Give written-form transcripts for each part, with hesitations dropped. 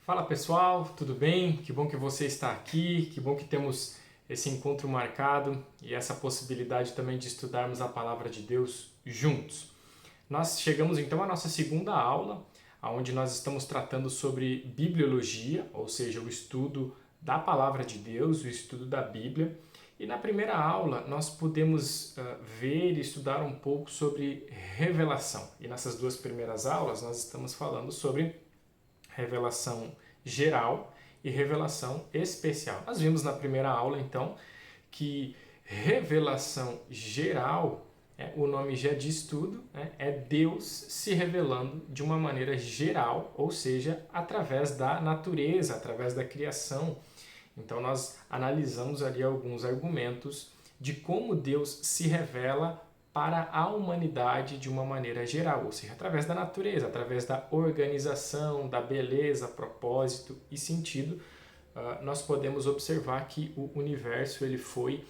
Fala pessoal, tudo bem? Que bom que você está aqui, que bom que temos esse encontro marcado e essa possibilidade também de estudarmos a Palavra de Deus juntos. Nós chegamos então à nossa segunda aula, onde nós estamos tratando sobre bibliologia, ou seja, o estudo da Palavra de Deus, o estudo da Bíblia. E na primeira aula nós pudemos ver e estudar um pouco sobre revelação. E nessas duas primeiras aulas nós estamos falando sobre revelação geral e revelação especial. Nós vimos na primeira aula, então, que revelação geral, o nome já diz tudo, é Deus se revelando de uma maneira geral, ou seja, através da natureza, através da criação. Então, nós analisamos ali alguns argumentos de como Deus se revela para a humanidade de uma maneira geral, ou seja, através da natureza, através da organização, da beleza, propósito e sentido, nós podemos observar que o universo ele foi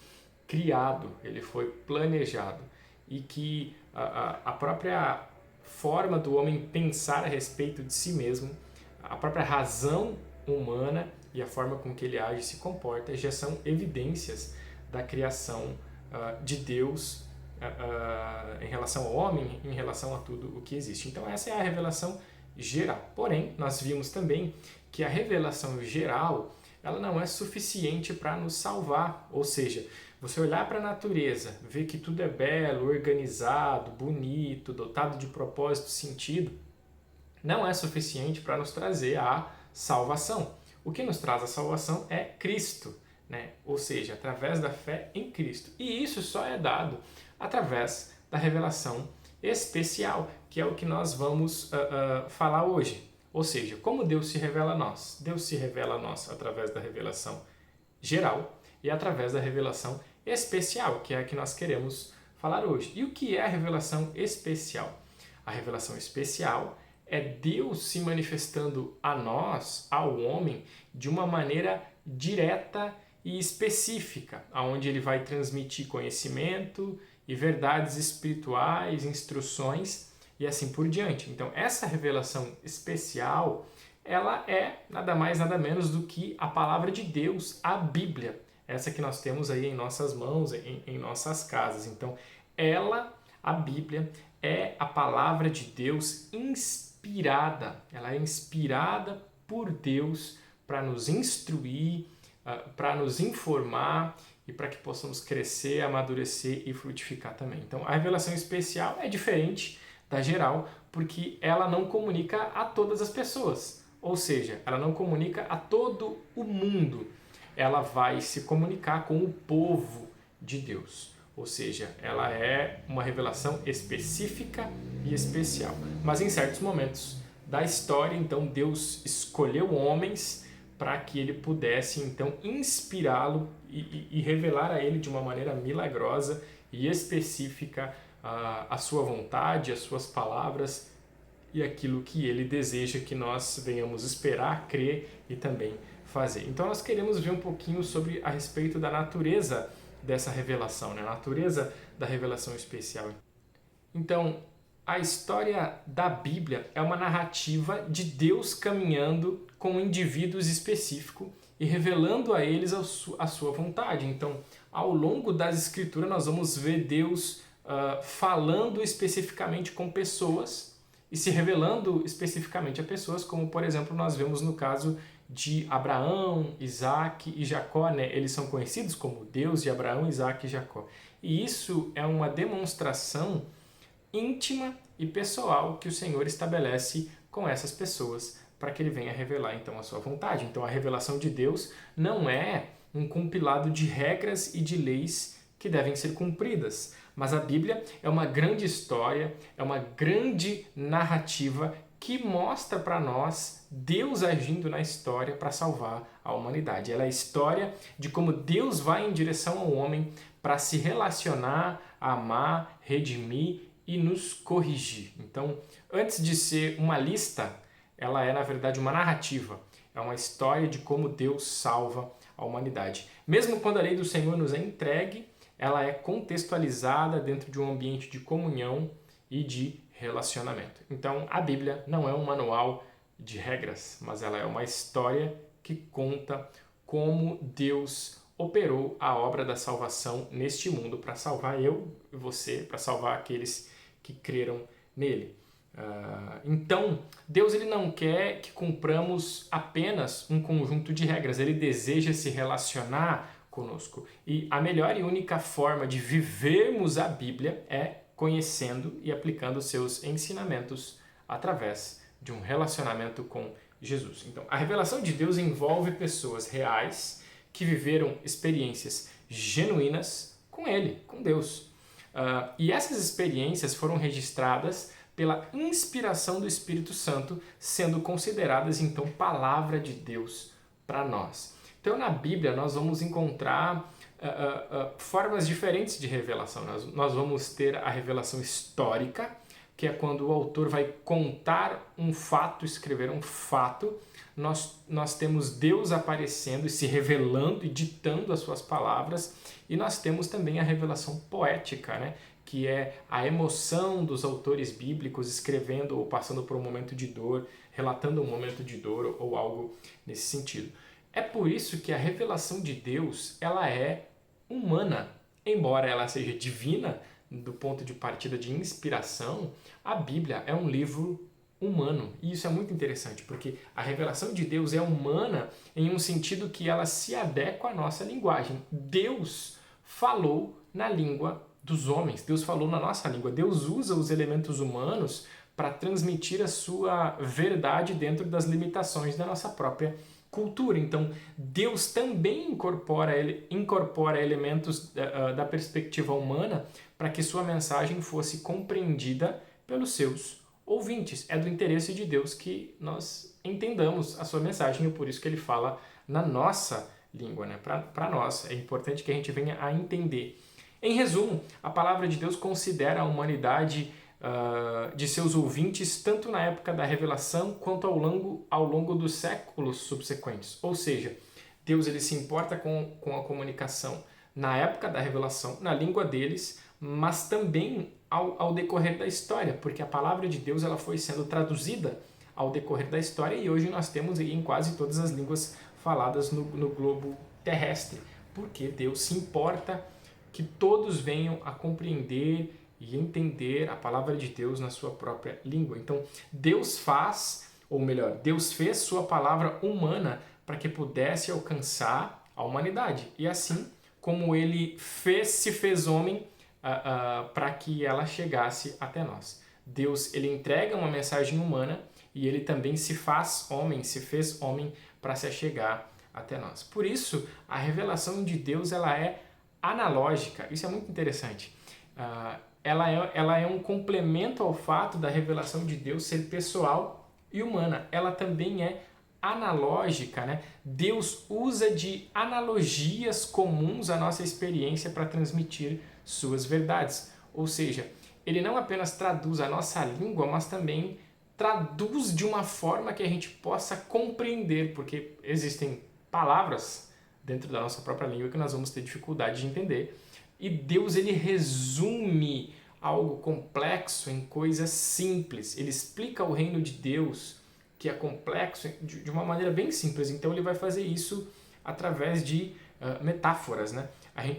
criado, ele foi planejado e que a própria forma do homem pensar a respeito de si mesmo, a própria razão humana e a forma com que ele age e se comporta já são evidências da criação de Deus em relação ao homem, em relação a tudo o que existe. Então essa é a revelação geral. Porém, nós vimos também que a revelação geral ela não é suficiente para nos salvar. Ou seja, você olhar para a natureza, ver que tudo é belo, organizado, bonito, dotado de propósito, sentido, não é suficiente para nos trazer a salvação. O que nos traz a salvação é Cristo, ou seja, através da fé em Cristo. E isso só é dado através da revelação especial, que é o que nós vamos falar hoje. Ou seja, como Deus se revela a nós? Deus se revela a nós através da revelação geral e através da revelação especial, que é a que nós queremos falar hoje. E o que é a revelação especial? A revelação especial é Deus se manifestando a nós, ao homem, de uma maneira direta e específica, onde ele vai transmitir conhecimento e verdades espirituais, instruções e assim por diante. Então, essa revelação especial, ela é nada mais, nada menos do que a palavra de Deus, a Bíblia, essa que nós temos aí em nossas mãos, em nossas casas. Então, a Bíblia, é a palavra de Deus inspirada. Ela é inspirada por Deus para nos instruir, para nos informar e para que possamos crescer, amadurecer e frutificar também. Então, a revelação especial é diferente da geral, porque ela não comunica a todas as pessoas, ou seja, ela não comunica a todo o mundo. Ela vai se comunicar com o povo de Deus, ou seja, ela é uma revelação específica e especial. Mas em certos momentos da história, então, Deus escolheu homens para que ele pudesse então inspirá-lo e revelar a ele de uma maneira milagrosa e específica a sua vontade, as suas palavras e aquilo que ele deseja que nós venhamos esperar, crer e também fazer. Então nós queremos ver um pouquinho sobre a respeito da natureza dessa revelação, a natureza da revelação especial. Então, a história da Bíblia é uma narrativa de Deus caminhando com indivíduos específicos e revelando a eles a sua vontade. Então, ao longo das Escrituras, nós vamos ver Deus falando especificamente com pessoas e se revelando especificamente a pessoas, como, por exemplo, nós vemos no caso de Abraão, Isaac e Jacó. Eles são conhecidos como Deus de Abraão, Isaac e Jacó. E isso é uma demonstração íntima e pessoal que o Senhor estabelece com essas pessoas para que ele venha revelar então a sua vontade. Então a revelação de Deus não é um compilado de regras e de leis que devem ser cumpridas, mas a Bíblia é uma grande história, é uma grande narrativa que mostra para nós Deus agindo na história para salvar a humanidade. Ela é a história de como Deus vai em direção ao homem para se relacionar, amar, redimir e nos corrigir. Então, antes de ser uma lista, ela é na verdade uma narrativa. É uma história de como Deus salva a humanidade. Mesmo quando a lei do Senhor nos é entregue, ela é contextualizada dentro de um ambiente de comunhão e de relacionamento. Então, a Bíblia não é um manual de regras, mas ela é uma história que conta como Deus operou a obra da salvação neste mundo para salvar eu e você, para salvar aqueles que creram nele. Então, Deus ele não quer que cumpramos apenas um conjunto de regras, ele deseja se relacionar conosco. E a melhor e única forma de vivermos a Bíblia é conhecendo e aplicando seus ensinamentos através de um relacionamento com Jesus. Então, a revelação de Deus envolve pessoas reais que viveram experiências genuínas com Ele, com Deus. E essas experiências foram registradas pela inspiração do Espírito Santo, sendo consideradas então palavra de Deus para nós. Então na Bíblia nós vamos encontrar formas diferentes de revelação. Nós vamos ter a revelação histórica, que é quando o autor vai contar um fato, escrever um fato. Nós temos Deus aparecendo e se revelando e ditando as suas palavras, e nós temos também a revelação poética, né? Que é a emoção dos autores bíblicos escrevendo ou passando por um momento de dor, relatando um momento de dor ou algo nesse sentido. É por isso que a revelação de Deus ela é humana, embora ela seja divina do ponto de partida de inspiração. A Bíblia é um livro humano, e isso é muito interessante, porque a revelação de Deus é humana em um sentido que ela se adequa à nossa linguagem. Deus falou na língua dos homens, Deus falou na nossa língua, Deus usa os elementos humanos para transmitir a sua verdade dentro das limitações da nossa própria cultura. Então, Deus também incorpora elementos da perspectiva humana para que sua mensagem fosse compreendida pelos seus ouvintes. É do interesse de Deus que nós entendamos a sua mensagem, e por isso que ele fala na nossa língua, né? Para nós, é importante que a gente venha a entender. Em resumo, a palavra de Deus considera a humanidade de seus ouvintes tanto na época da revelação quanto ao longo dos séculos subsequentes. Ou seja, Deus ele se importa com a comunicação na época da revelação, na língua deles, mas também ao decorrer da história, porque a palavra de Deus ela foi sendo traduzida ao decorrer da história, e hoje nós temos em quase todas as línguas faladas no globo terrestre, porque Deus se importa que todos venham a compreender e entender a palavra de Deus na sua própria língua. Então, Deus fez sua palavra humana para que pudesse alcançar a humanidade. E assim como ele se fez homem para que ela chegasse até nós. Deus ele entrega uma mensagem humana e ele também se fez homem para se achegar até nós. Por isso, a revelação de Deus ela é analógica. Isso é muito interessante. Ela é um complemento ao fato da revelação de Deus ser pessoal e humana. Ela também é analógica, né? Deus usa de analogias comuns à nossa experiência para transmitir suas verdades. Ou seja, ele não apenas traduz a nossa língua, mas também traduz de uma forma que a gente possa compreender, porque existem palavras dentro da nossa própria língua que nós vamos ter dificuldade de entender. E Deus ele resume algo complexo em coisas simples. Ele explica o reino de Deus, que é complexo, de uma maneira bem simples. Então ele vai fazer isso através de metáforas, né?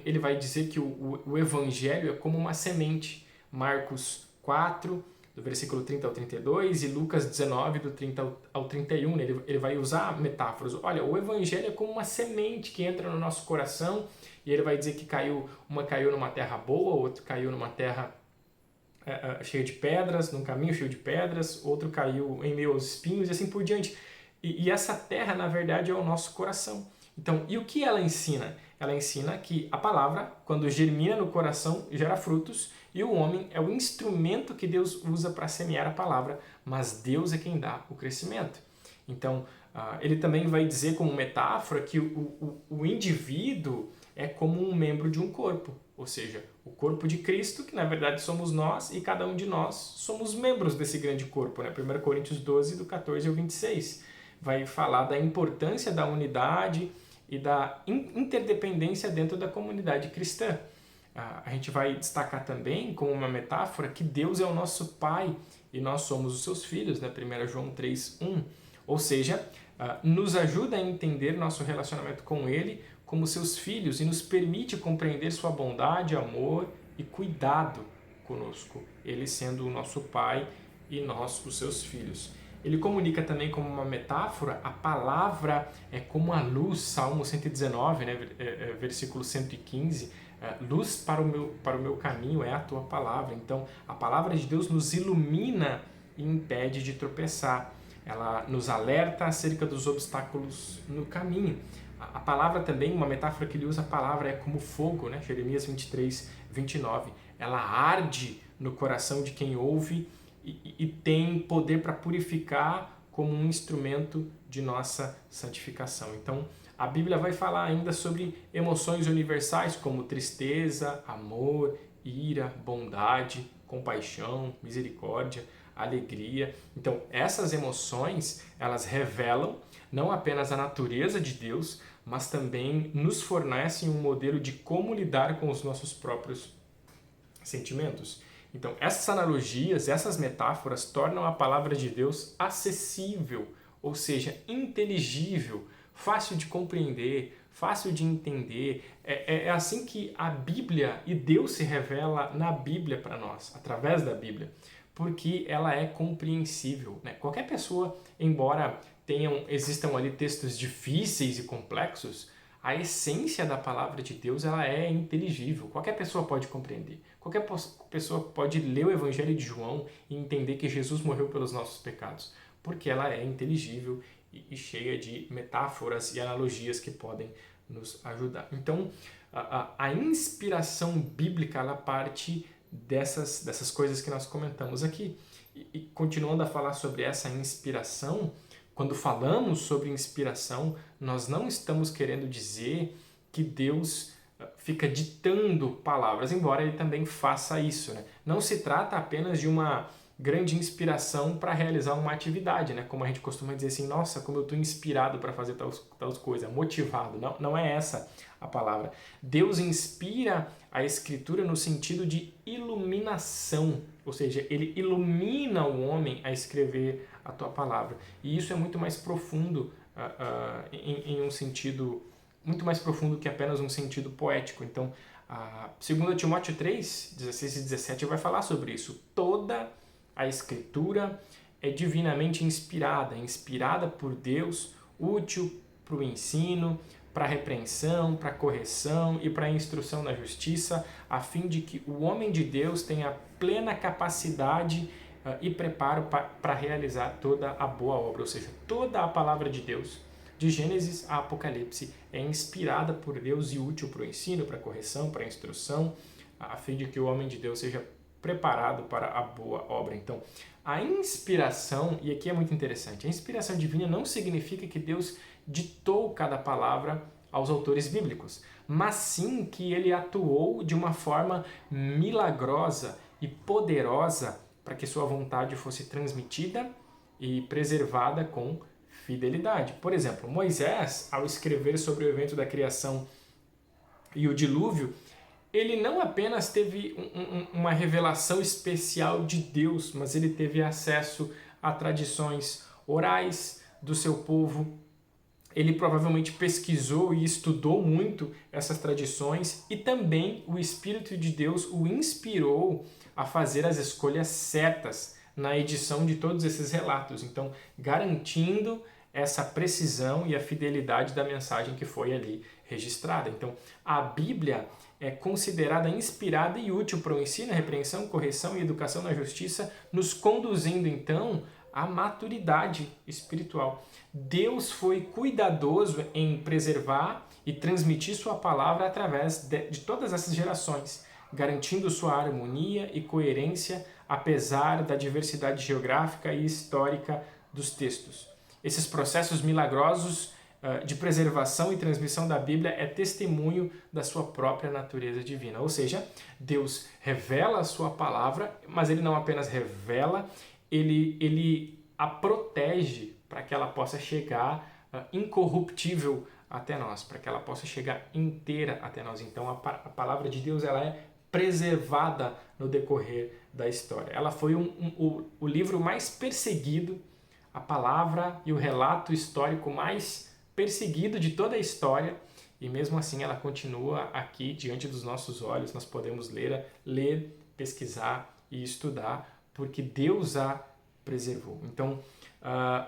Ele vai dizer que o evangelho é como uma semente. Marcos 4, do versículo 30 ao 32, e Lucas 19, do 30 ao 31, ele vai usar metáforas. Olha, o evangelho é como uma semente que entra no nosso coração, e ele vai dizer que uma caiu numa terra boa, outra caiu numa terra cheia de pedras, num caminho cheio de pedras, outro caiu em meio aos espinhos, e assim por diante. E essa terra, na verdade, é o nosso coração. Então, e o que ela ensina? Ela ensina que a palavra, quando germina no coração, gera frutos, e o homem é o instrumento que Deus usa para semear a palavra, mas Deus é quem dá o crescimento. Então, ele também vai dizer como metáfora que o indivíduo é como um membro de um corpo, ou seja, o corpo de Cristo, que na verdade somos nós, e cada um de nós somos membros desse grande corpo, né? 1 Coríntios 12, do 14 ao 26, vai falar da importância da unidade e da interdependência dentro da comunidade cristã. A gente vai destacar também, como uma metáfora, que Deus é o nosso Pai e nós somos os seus filhos, né? 1 João 3, 1. Ou seja, nos ajuda a entender nosso relacionamento com Ele como seus filhos e nos permite compreender sua bondade, amor e cuidado conosco, Ele sendo o nosso Pai e nós os seus filhos. Ele comunica também como uma metáfora, a palavra é como a luz, Salmo 119, né, versículo 115, luz para o meu caminho é a tua palavra. Então, a palavra de Deus nos ilumina e impede de tropeçar. Ela nos alerta acerca dos obstáculos no caminho. A palavra também, uma metáfora que ele usa, a palavra é como fogo, né? Jeremias 23, 29. Ela arde no coração de quem ouve e tem poder para purificar como um instrumento de nossa santificação. Então, a Bíblia vai falar ainda sobre emoções universais como tristeza, amor, ira, bondade, compaixão, misericórdia, alegria. Então, essas emoções, elas revelam não apenas a natureza de Deus, mas também nos fornecem um modelo de como lidar com os nossos próprios sentimentos. Então, essas analogias, essas metáforas tornam a palavra de Deus acessível, ou seja, inteligível, fácil de compreender, fácil de entender. É assim que a Bíblia e Deus se revela na Bíblia para nós, através da Bíblia, porque ela é compreensível, né? Qualquer pessoa, embora existam ali textos difíceis e complexos, a essência da palavra de Deus ela é inteligível. Qualquer pessoa pode compreender. Qualquer pessoa pode ler o Evangelho de João e entender que Jesus morreu pelos nossos pecados, porque ela é inteligível e cheia de metáforas e analogias que podem nos ajudar. Então, a inspiração bíblica ela parte dessas coisas que nós comentamos aqui. E continuando a falar sobre essa inspiração, quando falamos sobre inspiração, nós não estamos querendo dizer que Deus fica ditando palavras, embora Ele também faça isso, né? Não se trata apenas de uma grande inspiração para realizar uma atividade, né? Como a gente costuma dizer assim, nossa, como eu estou inspirado para fazer tal coisa, motivado. Não é essa a palavra. Deus inspira a Escritura no sentido de iluminação, ou seja, Ele ilumina o homem a escrever a tua palavra. E isso é muito mais profundo em um sentido muito mais profundo que apenas um sentido poético. Então, 2 Timóteo 3, 16 e 17 vai falar sobre isso. Toda a Escritura é divinamente inspirada por Deus, útil para o ensino, para a repreensão, para a correção e para a instrução na justiça, a fim de que o homem de Deus tenha plena capacidade e preparo para realizar toda a boa obra. Ou seja, toda a palavra de Deus, de Gênesis a Apocalipse, é inspirada por Deus e útil para o ensino, para a correção, para a instrução, a fim de que o homem de Deus seja preparado para a boa obra. Então, a inspiração, e aqui é muito interessante, a inspiração divina não significa que Deus ditou cada palavra aos autores bíblicos, mas sim que ele atuou de uma forma milagrosa e poderosa para que sua vontade fosse transmitida e preservada com fidelidade. Por exemplo, Moisés, ao escrever sobre o evento da criação e o dilúvio, ele não apenas teve uma revelação especial de Deus, mas ele teve acesso a tradições orais do seu povo. Ele provavelmente pesquisou e estudou muito essas tradições e também o Espírito de Deus o inspirou a fazer as escolhas certas na edição de todos esses relatos. Então, garantindo essa precisão e a fidelidade da mensagem que foi ali registrada. Então, a Bíblia é considerada inspirada e útil para o ensino, repreensão, correção e educação na justiça, nos conduzindo, então, à maturidade espiritual. Deus foi cuidadoso em preservar e transmitir sua palavra através de todas essas gerações, garantindo sua harmonia e coerência, apesar da diversidade geográfica e histórica dos textos. Esses processos milagrosos de preservação e transmissão da Bíblia é testemunho da sua própria natureza divina. Ou seja, Deus revela a sua palavra, mas ele não apenas revela, ele a protege para que ela possa chegar incorruptível até nós, para que ela possa chegar inteira até nós. Então a palavra de Deus ela é preservada no decorrer da história. Ela foi o livro mais perseguido a palavra e o relato histórico mais perseguido de toda a história, e mesmo assim ela continua aqui diante dos nossos olhos. Nós podemos ler, pesquisar e estudar, porque Deus a preservou. Então,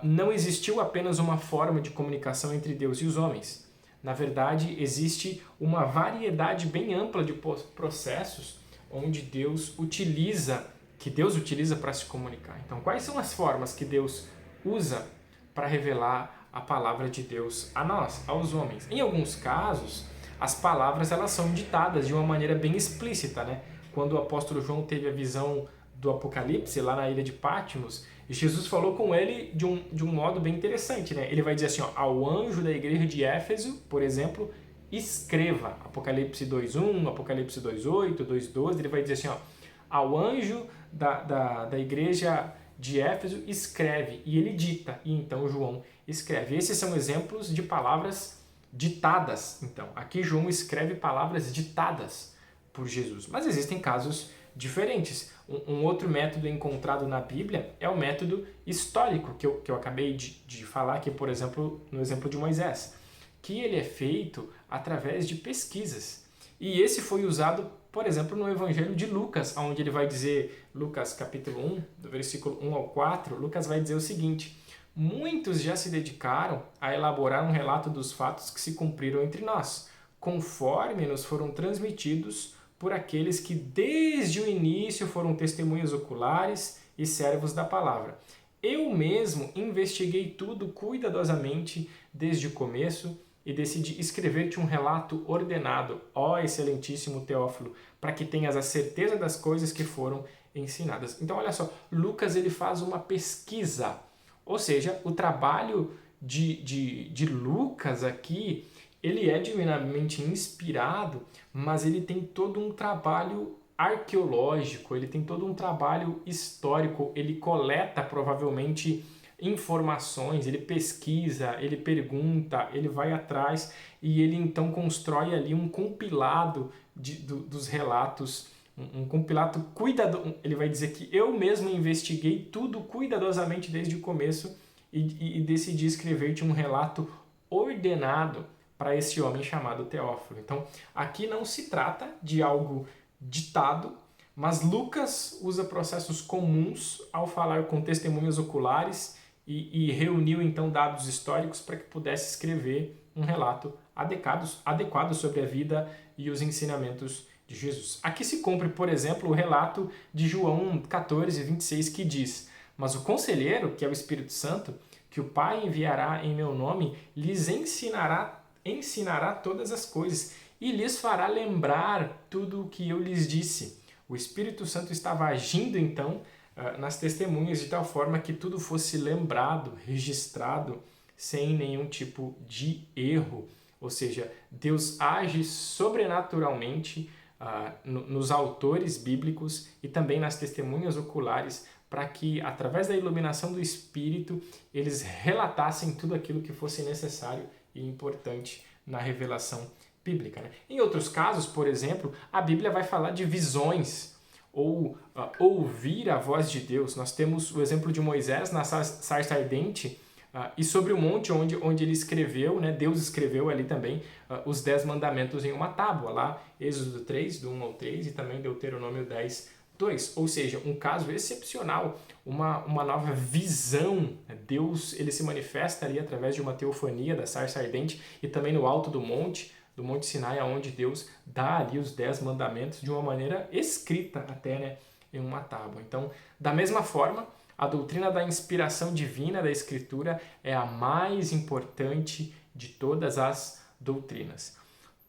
não existiu apenas uma forma de comunicação entre Deus e os homens. Na verdade, existe uma variedade bem ampla de processos onde que Deus utiliza para se comunicar. Então, quais são as formas que Deus usa para revelar a palavra de Deus a nós, aos homens? Em alguns casos, as palavras elas são ditadas de uma maneira bem explícita, né? Quando o apóstolo João teve a visão do Apocalipse lá na ilha de Patmos, Jesus falou com ele de um modo bem interessante, né? Ele vai dizer assim, ó, ao anjo da igreja de Éfeso, por exemplo, escreva. Apocalipse 2:1, Apocalipse 2:8, 2:12, ele vai dizer assim, ó, ao anjo da igreja de Éfeso escreve, e ele dita, e então João escreve. Esses são exemplos de palavras ditadas. Então, aqui João escreve palavras ditadas por Jesus. Mas existem casos diferentes. Um outro método encontrado na Bíblia é o método histórico, que eu acabei de falar aqui, por exemplo, no exemplo de Moisés, que ele é feito através de pesquisas. E esse foi usado, por exemplo, no Evangelho de Lucas, onde ele vai dizer, Lucas capítulo 1, do versículo 1 ao 4, Lucas vai dizer o seguinte: muitos já se dedicaram a elaborar um relato dos fatos que se cumpriram entre nós, conforme nos foram transmitidos por aqueles que desde o início foram testemunhas oculares e servos da palavra. Eu mesmo investiguei tudo cuidadosamente desde o começo e decidi escrever-te um relato ordenado, ó excelentíssimo Teófilo, para que tenhas a certeza das coisas que foram ensinadas. Então, olha só, Lucas ele faz uma pesquisa, ou seja, o trabalho de Lucas aqui, ele é divinamente inspirado, mas ele tem todo um trabalho arqueológico, ele tem todo um trabalho histórico, ele coleta provavelmente informações, ele pesquisa, ele pergunta, ele vai atrás e ele então constrói ali um compilado dos relatos, um compilado cuidadoso. Ele vai dizer que eu mesmo investiguei tudo cuidadosamente desde o começo e decidi escrever-te um relato ordenado para esse homem chamado Teófilo. Então, aqui não se trata de algo ditado, mas Lucas usa processos comuns ao falar com testemunhas oculares e reuniu então dados históricos para que pudesse escrever um relato adequado sobre a vida e os ensinamentos de Jesus. Aqui se cumpre, por exemplo, o relato de João 14:26, que diz: mas o conselheiro, que é o Espírito Santo, que o Pai enviará em meu nome, lhes ensinará todas as coisas e lhes fará lembrar tudo o que eu lhes disse. O Espírito Santo estava agindo então nas testemunhas de tal forma que tudo fosse lembrado, registrado, sem nenhum tipo de erro. Ou seja, Deus age sobrenaturalmente nos autores bíblicos e também nas testemunhas oculares para que, através da iluminação do Espírito, eles relatassem tudo aquilo que fosse necessário e importante na revelação bíblica, né? Em outros casos, por exemplo, a Bíblia vai falar de visões ou ouvir a voz de Deus. Nós temos o exemplo de Moisés na sarça ardente e sobre o monte onde ele escreveu, né, Deus escreveu ali também os 10 mandamentos em uma tábua, lá Êxodo 3, do 1 ao 3 e também Deuteronômio 10, 2. Ou seja, um caso excepcional, uma nova visão. Deus ele se manifesta ali através de uma teofania da sarça ardente e também no alto do Monte Sinai, onde Deus dá ali os 10 mandamentos de uma maneira escrita até, né, em uma tábua. Então, da mesma forma, a doutrina da inspiração divina da Escritura é a mais importante de todas as doutrinas.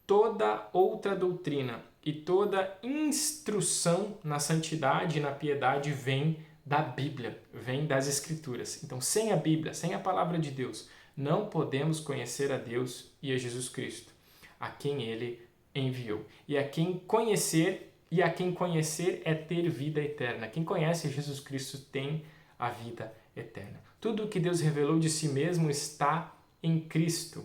Toda outra doutrina e toda instrução na santidade e na piedade vem da Bíblia, vem das Escrituras. Então, sem a Bíblia, sem a palavra de Deus, não podemos conhecer a Deus e a Jesus Cristo, a quem Ele enviou. E a quem conhecer é ter vida eterna. Quem conhece Jesus Cristo tem a vida eterna. Tudo o que Deus revelou de si mesmo está em Cristo.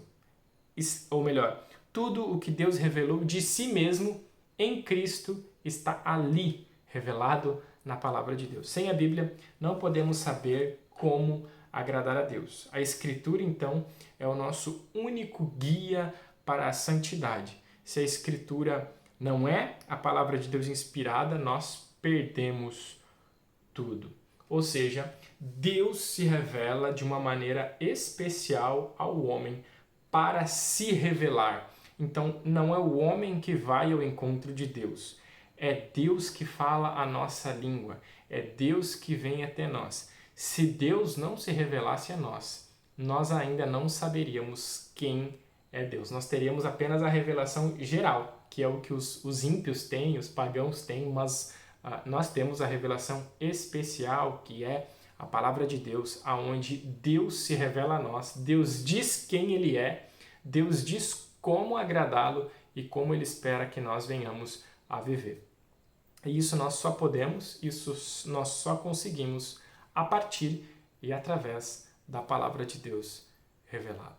Ou melhor, tudo o que Deus revelou de si mesmo em Cristo está ali, revelado na palavra de Deus. Sem a Bíblia, não podemos saber como agradar a Deus. A Escritura, então, é o nosso único guia para a santidade. Se a Escritura não é a palavra de Deus inspirada, nós perdemos tudo. Ou seja, Deus se revela de uma maneira especial ao homem para se revelar. Então, não é o homem que vai ao encontro de Deus. É Deus que fala a nossa língua. É Deus que vem até nós. Se Deus não se revelasse a nós, nós ainda não saberíamos quem é Deus. Nós teríamos apenas a revelação geral, que é o que os ímpios têm, os pagãos têm, mas nós temos a revelação especial, que é a palavra de Deus, aonde Deus se revela a nós, Deus diz quem Ele é, Deus diz como agradá-lo e como Ele espera que nós venhamos a viver. E isso nós só podemos, isso nós só conseguimos a partir e através da palavra de Deus revelada.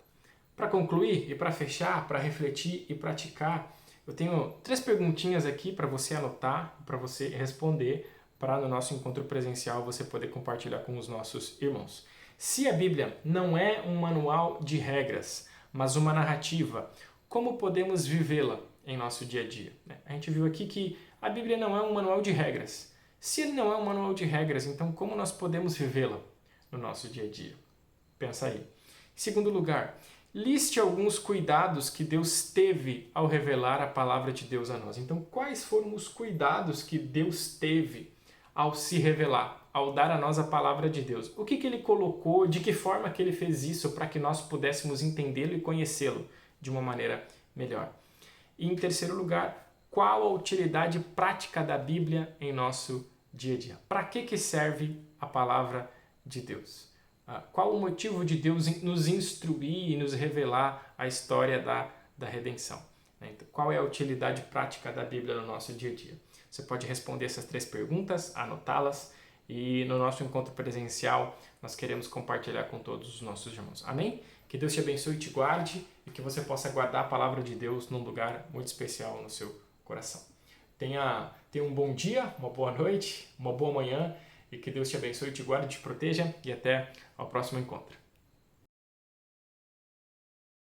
Para concluir e para fechar, para refletir e praticar, eu tenho 3 perguntinhas aqui para você anotar, para você responder, para no nosso encontro presencial você poder compartilhar com os nossos irmãos. Se a Bíblia não é um manual de regras, mas uma narrativa, como podemos vivê-la em nosso dia a dia? A gente viu aqui que a Bíblia não é um manual de regras. Se ele não é um manual de regras, então como nós podemos vivê-la no nosso dia a dia? Pensa aí. Em segundo lugar, liste alguns cuidados que Deus teve ao revelar a palavra de Deus a nós. Então, quais foram os cuidados que Deus teve ao se revelar, ao dar a nós a palavra de Deus? O que Ele colocou, de que forma que Ele fez isso para que nós pudéssemos entendê-lo e conhecê-lo de uma maneira melhor? E em terceiro lugar, qual a utilidade prática da Bíblia em nosso dia a dia? Para que serve a palavra de Deus? Qual o motivo de Deus nos instruir e nos revelar a história da redenção? Então, qual é a utilidade prática da Bíblia no nosso dia a dia? Você pode responder essas 3 perguntas, anotá-las, e no nosso encontro presencial nós queremos compartilhar com todos os nossos irmãos. Amém? Que Deus te abençoe e te guarde, e que você possa guardar a palavra de Deus num lugar muito especial no seu coração. Tenha um bom dia, uma boa noite, uma boa manhã, e que Deus te abençoe, te guarde, te proteja, e até ao próximo encontro.